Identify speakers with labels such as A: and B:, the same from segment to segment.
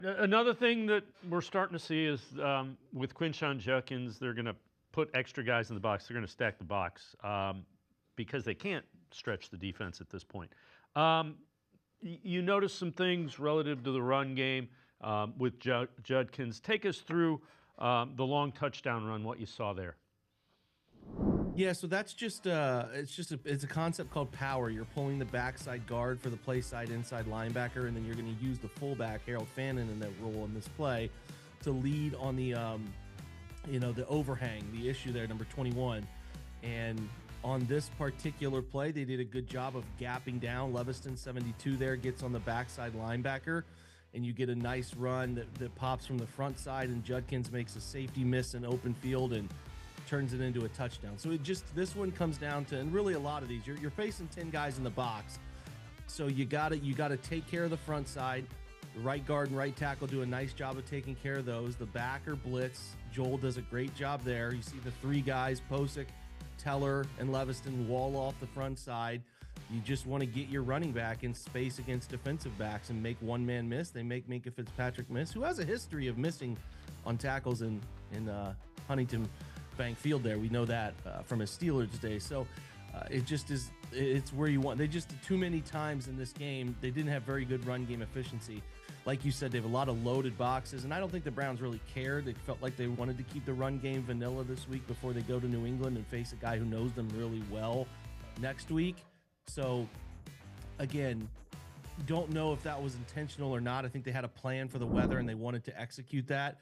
A: Another thing that we're starting to see is with Quinshon Judkins, they're going to put extra guys in the box. They're going to stack the box because they can't stretch the defense at this point. You notice some things relative to the run game with Judkins. Take us through the long touchdown run, what you saw there.
B: Yeah, so that's just it's a concept called power. You're pulling the backside guard for the play side inside linebacker, and then you're going to use the fullback Harold Fannin in that role in this play to lead on the the overhang, the issue there, number 21. And on this particular play, they did a good job of gapping down. Leviston 72 there gets on the backside linebacker, and you get a nice run that pops from the front side, and Judkins makes a safety miss in open field and turns it into a touchdown. So this one comes down to, and really a lot of these, you're facing 10 guys in the box, so you gotta take care of the front side. The right guard and right tackle do a nice job of taking care of those. The backer blitz, Joel does a great job there. You see the three guys, Posick, Teller, and Leviston wall off the front side. You just want to get your running back in space against defensive backs and make one man miss. They make Minkah Fitzpatrick miss, who has a history of missing on tackles in Huntington Bank Field there. We know that from his Steelers days. So it's where you want. They just too many times in this game, they didn't have very good run game efficiency. Like you said, they have a lot of loaded boxes, and I don't think the Browns really cared. They felt like they wanted to keep the run game vanilla this week before they go to New England and face a guy who knows them really well next week. So again, don't know if that was intentional or not. I think they had a plan for the weather and they wanted to execute that,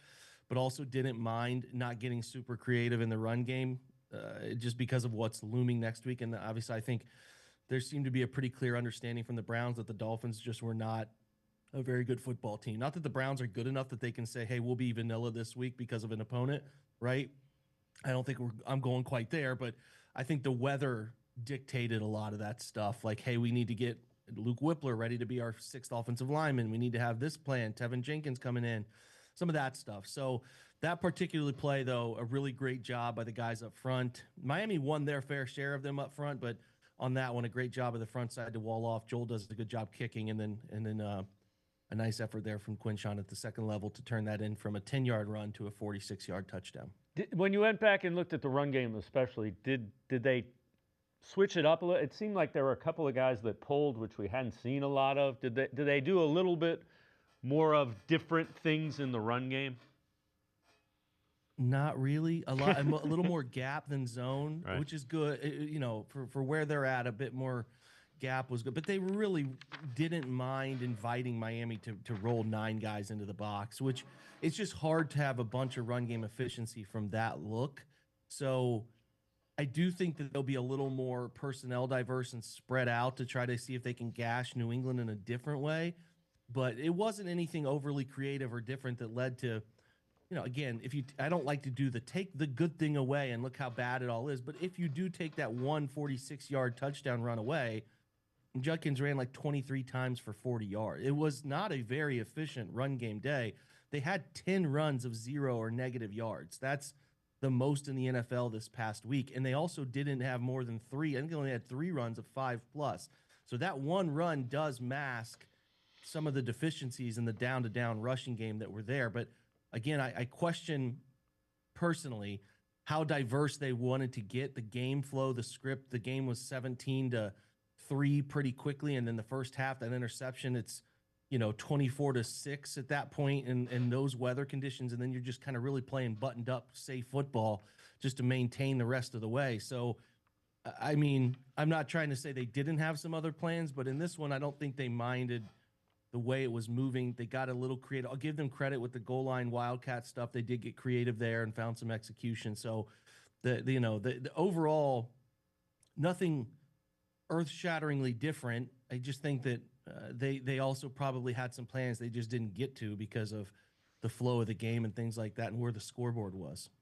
B: but also didn't mind not getting super creative in the run game just because of what's looming next week. And obviously, I think there seemed to be a pretty clear understanding from the Browns that the Dolphins just were not a very good football team. Not that the Browns are good enough that they can say, hey, we'll be vanilla this week because of an opponent, right? I don't think I'm going quite there, but I think the weather dictated a lot of that stuff. Like, hey, we need to get Luke Whippler ready to be our sixth offensive lineman. We need to have this plan. Tevin Jenkins coming in. Some of that stuff. So that particular play, though, a really great job by the guys up front. Miami won their fair share of them up front, but on that one, a great job of the front side to wall off. Joel does a good job kicking, and then a nice effort there from Quinshon at the second level to turn that in from a 10-yard run to a 46-yard touchdown.
A: When you went back and looked at the run game especially, did they switch it up a little? It seemed like there were a couple of guys that pulled, which we hadn't seen a lot of. Did they do a little bit more of different things in the run game?
B: Not really. A little more gap than zone, right, which is good. For where they're at, a bit more gap was good. But they really didn't mind inviting Miami to roll 9 guys into the box, which it's just hard to have a bunch of run game efficiency from that look. So I do think that they'll be a little more personnel diverse and spread out to try to see if they can gash New England in a different way. But it wasn't anything overly creative or different that led to, again, I don't like to do take the good thing away and look how bad it all is. But if you do take that 146-yard touchdown run away, Judkins ran like 23 times for 40 yards. It was not a very efficient run game day. They had 10 runs of 0 or negative yards. That's the most in the NFL this past week. And they also didn't have more than 3. I think they only had 3 runs of 5+. So that one run does mask some of the deficiencies in the down-to-down rushing game that were there. But again, I question personally how diverse they wanted to get the game flow, the script. The game was 17-3 pretty quickly, and then the first half, that interception, it's 24-6 at that point in those weather conditions, and then you're just kind of really playing buttoned up, safe football just to maintain the rest of the way. So, I mean, I'm not trying to say they didn't have some other plans, but in this one, I don't think they minded the way it was moving. They got a little creative. I'll give them credit with the goal line Wildcat stuff. They did get creative there and found some execution. So the overall, nothing earth-shatteringly different. I just think that they also probably had some plans they just didn't get to because of the flow of the game and things like that and where the scoreboard was.